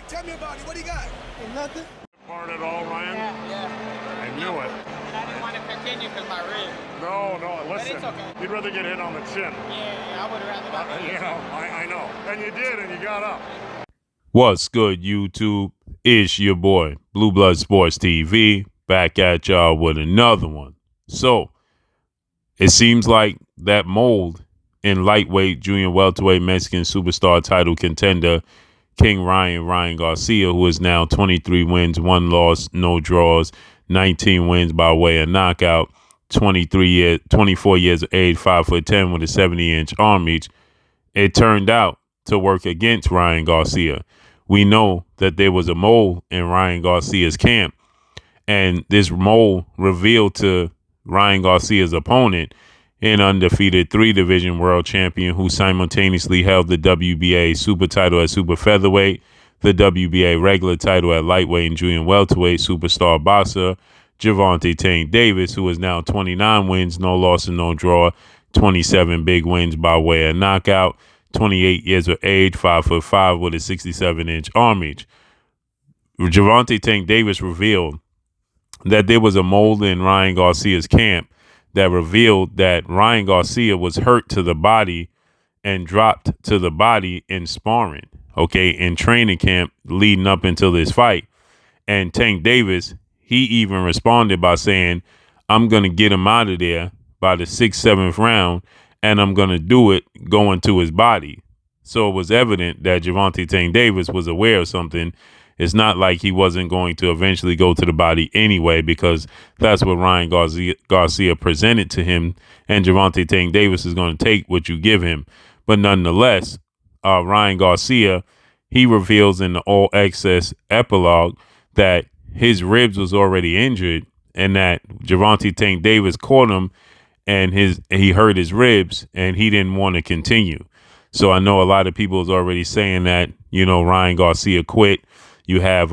Tell me about it. What do you got? Ain't nothing. Part at all, Ryan? Yeah. I knew it. And I didn't want to continue because my rib. No, listen. But it's okay. You'd rather get hit on the chin. Yeah, I would have rather not. I know. And you did, and you got up. What's good, YouTube? It's your boy, Blue Blood Sports TV, back at y'all with another one. So, it seems like that mold in lightweight, junior welterweight, Mexican superstar title contender, King Ryan Garcia, who is now 23 wins, 1 loss, no draws, 19 wins by way of knockout, 24 years of age, 5'10" with a 70-inch arm reach. It turned out to work against Ryan Garcia. We know that there was a mole in Ryan Garcia's camp, and this mole revealed to Ryan Garcia's opponent, an undefeated 3-division world champion who simultaneously held the WBA super title at super featherweight, the WBA regular title at lightweight and junior welterweight, superstar boxer Gervonta Tank Davis, who is now 29 wins, no loss and no draw, 27 big wins by way of knockout, 28 years of age, 5'5" with a 67-inch arm reach. Gervonta Tank Davis revealed that there was a mold in Ryan Garcia's camp that revealed that Ryan Garcia was hurt to the body and dropped to the body in sparring, in training camp leading up until this fight. And Tank Davis, he even responded by saying, I'm going to get him out of there by the 6th, 7th round, and I'm going to do it going to his body. So it was evident that Gervonta Tank Davis was aware of something. It's not like he wasn't going to eventually go to the body anyway, because that's what Ryan Garcia presented to him, and Gervonta Tank Davis is going to take what you give him. But nonetheless, Ryan Garcia, he reveals in the All Access epilogue that his ribs was already injured and that Gervonta Tank Davis caught him and he hurt his ribs and he didn't want to continue. So I know a lot of people is already saying that, Ryan Garcia quit. You have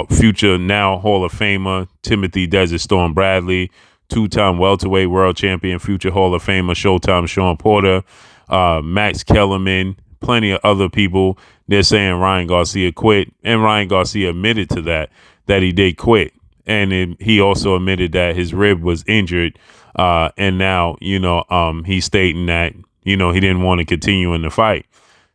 future now Hall of Famer Timothy Desert Storm Bradley, 2-time welterweight world champion, future Hall of Famer Showtime Sean Porter, Max Kellerman, plenty of other people. They're saying Ryan Garcia quit, and Ryan Garcia admitted to that he did quit, and he also admitted that his rib was injured, and now he's stating that he didn't want to continue in the fight.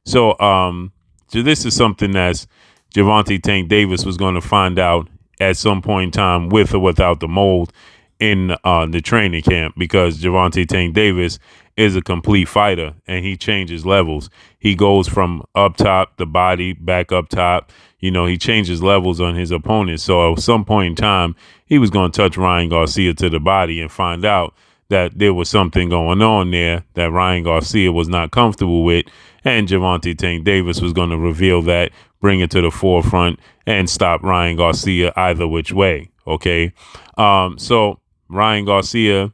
So this is something that's Gervonta Tank Davis was going to find out at some point in time, with or without the mold in the training camp, because Gervonta Tank Davis is a complete fighter and he changes levels. He goes from up top, the body, back up top. He changes levels on his opponent. So at some point in time, he was going to touch Ryan Garcia to the body and find out that there was something going on there that Ryan Garcia was not comfortable with, and Gervonta Tank Davis was going to reveal that, bring it to the forefront, and stop Ryan Garcia either which way. So Ryan Garcia,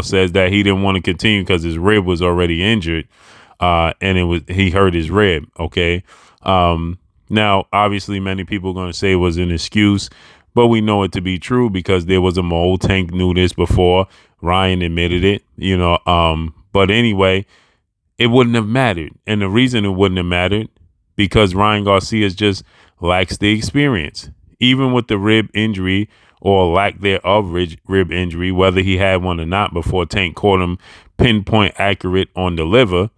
says that he didn't want to continue because his rib was already injured, and he hurt his rib. Now, obviously, many people are going to say it was an excuse, but we know it to be true because there was a mold. Tank knew this before. Ryan admitted it, but anyway, it wouldn't have mattered. And the reason it wouldn't have mattered, because Ryan Garcia just lacks the experience. Even with the rib injury or lack thereof rib injury, whether he had one or not before Tank caught him pinpoint accurate on the liver,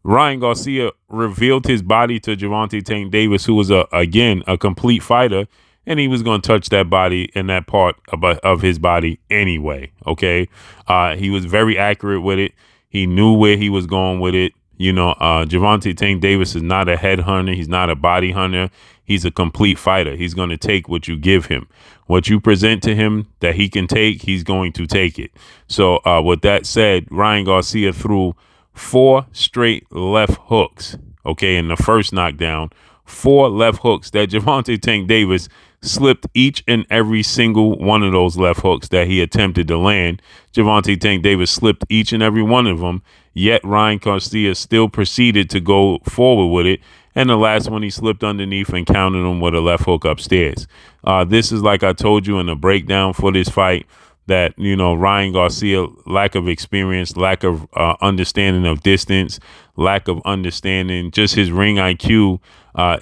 Ryan Garcia revealed his body to Gervonta Tank Davis, who was, again, a complete fighter, and he was going to touch that body and that part of his body anyway, He was very accurate with it. He knew where he was going with it. Gervonta Tank Davis is not a head hunter. He's not a body hunter. He's a complete fighter. He's going to take what you give him. What you present to him that he can take, he's going to take it. So with that said, Ryan Garcia threw 4 straight left hooks, in the first knockdown, 4 left hooks that Gervonta Tank Davis slipped each and every single one of those left hooks that he attempted to land. Gervonta Tank Davis slipped each and every one of them, yet Ryan Garcia still proceeded to go forward with it. And the last one, he slipped underneath and counted him with a left hook upstairs. This is, like I told you in the breakdown for this fight, that, Ryan Garcia, lack of experience, lack of understanding of distance, lack of understanding, just his ring IQ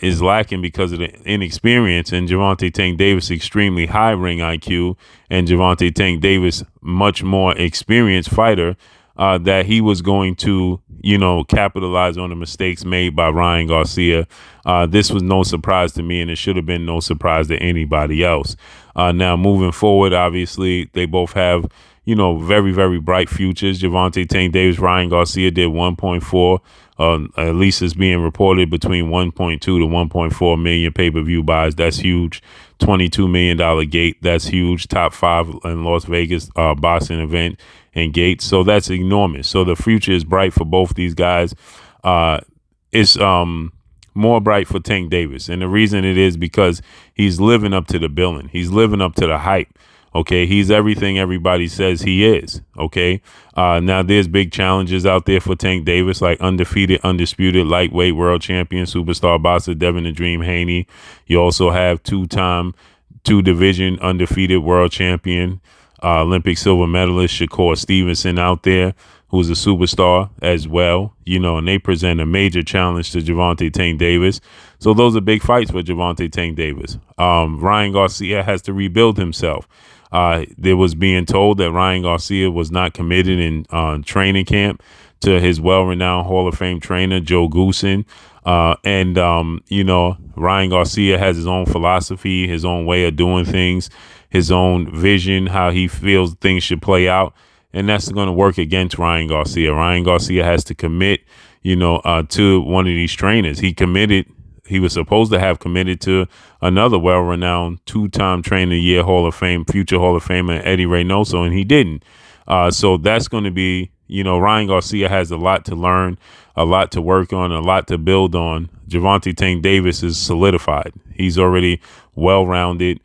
is lacking because of the inexperience, and Gervonta Tank Davis extremely high ring IQ, and Gervonta Tank Davis much more experienced fighter, that he was going to, capitalize on the mistakes made by Ryan Garcia. This was no surprise to me, and it should have been no surprise to anybody else. Now, moving forward, obviously, they both have, very, very bright futures. Gervonta Tank Davis, Ryan Garcia did 1.4. At least it's being reported between 1.2 to 1.4 million pay-per-view buys. That's huge. $22 million gate. That's huge. Top 5 in Las Vegas boxing event and gates. So that's enormous. So the future is bright for both these guys. It's more bright for Tank Davis. And the reason it is because he's living up to the billing. He's living up to the hype. Okay, he's everything everybody says he is. Okay, now there's big challenges out there for Tank Davis, like undefeated, undisputed lightweight world champion, superstar boxer Devin the Dream Haney. You also have two-time, two-division undefeated world champion, Olympic silver medalist Shakur Stevenson out there, who's a superstar as well. And they present a major challenge to Gervonta Tank Davis. So those are big fights for Gervonta Tank Davis. Ryan Garcia has to rebuild himself. There was being told that Ryan Garcia was not committed in training camp to his well-renowned Hall of Fame trainer, Joe Goosen. Ryan Garcia has his own philosophy, his own way of doing things, his own vision, how he feels things should play out. And that's going to work against Ryan Garcia. Ryan Garcia has to commit, to one of these trainers. He was supposed to have committed to another well-renowned two-time trainer of the year Hall of Fame, future Hall of Famer Eddie Reynoso, and he didn't. So that's going to be, Ryan Garcia has a lot to learn, a lot to work on, a lot to build on. Gervonta Tank Davis is solidified. He's already well-rounded.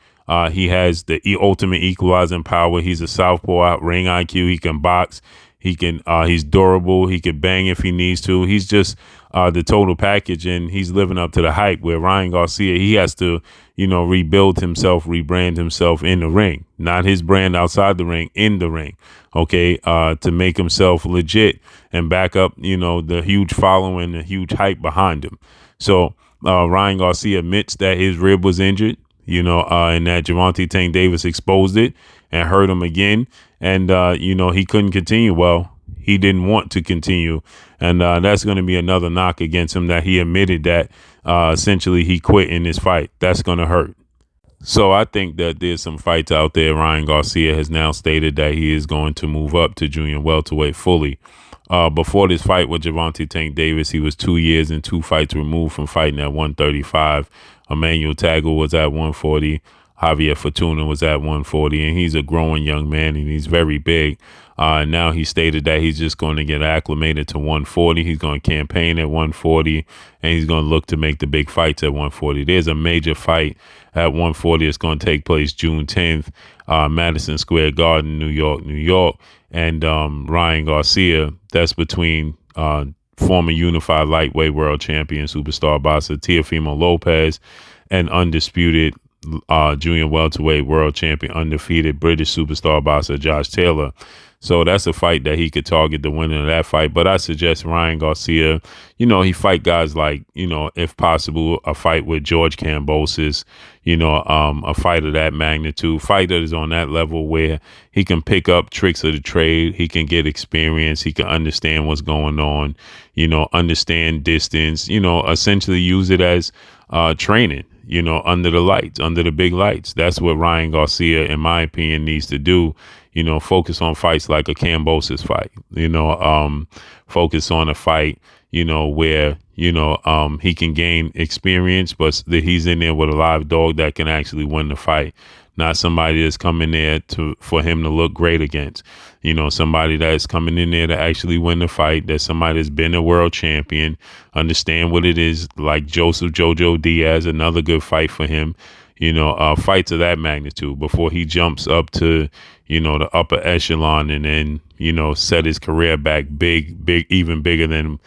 He has the ultimate equalizing power. He's a southpaw ring IQ. He can box. He's durable. He can bang if he needs to. He's just the total package, and he's living up to the hype. Where Ryan Garcia, he has to, rebuild himself, rebrand himself in the ring, not his brand outside the ring, in the ring. Okay, to make himself legit and back up, the huge following, the huge hype behind him. So Ryan Garcia admits that his rib was injured, and that Gervonta Tank Davis exposed it and hurt him again. And, he couldn't continue. Well, he didn't want to continue. And that's going to be another knock against him, that he admitted that essentially he quit in this fight. That's going to hurt. So I think that there's some fights out there. Ryan Garcia has now stated that he is going to move up to junior welterweight fully. Before this fight with Gervonta Tank Davis, he was 2 years and 2 fights removed from fighting at 135. Emmanuel Tagle was at 140. Javier Fortuna was at 140, and he's a growing young man, and he's very big. Now he stated that he's just going to get acclimated to 140. He's going to campaign at 140, and he's going to look to make the big fights at 140. There's a major fight at 140. It's going to take place June 10th, Madison Square Garden, New York. And Ryan Garcia, that's between former unified lightweight world champion, superstar boxer Teofimo Lopez, and undisputed junior welterweight world champion, undefeated British superstar boxer Josh Taylor. So that's a fight that he could target the winner of that fight. But I suggest Ryan Garcia, he fight guys like, if possible, a fight with George Kambosos, a fight of that magnitude, fight that is on that level where he can pick up tricks of the trade. He can get experience. He can understand what's going on, understand distance, essentially use it as training, under the lights, under the big lights. That's what Ryan Garcia, in my opinion, needs to do. Focus on fights like a Kambosos fight, focus on a fight, where, he can gain experience, but that he's in there with a live dog that can actually win the fight. Not somebody that's coming there for him to look great against, somebody that's coming in there to actually win the fight. That's somebody that's been a world champion, understand what it is, like Joseph Jojo Diaz, another good fight for him. Fights of that magnitude before he jumps up to, the upper echelon and then, set his career back big, even bigger than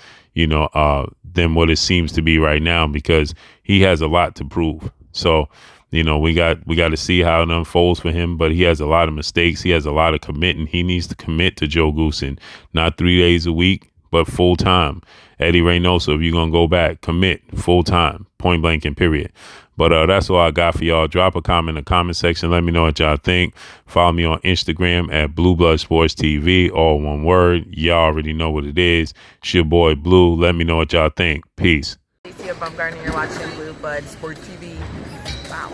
what it seems to be right now, because he has a lot to prove. So, we got to see how it unfolds for him, but he has a lot of mistakes. He has a lot of committing. He needs to commit to Joe Goosen, not 3 days a week, but full time. Eddie Reynoso, if you're going to go back, commit full time. point blank and period. But that's all I got for y'all. Drop a comment in the comment section. Let me know what y'all think. Follow me on Instagram at Blue Blood Sports TV, all one word. Y'all already know what it is. It's your boy Blue. Let me know what y'all think. Peace. Garcia Bumgarner, you're watching Blue Blood Sports TV. Wow.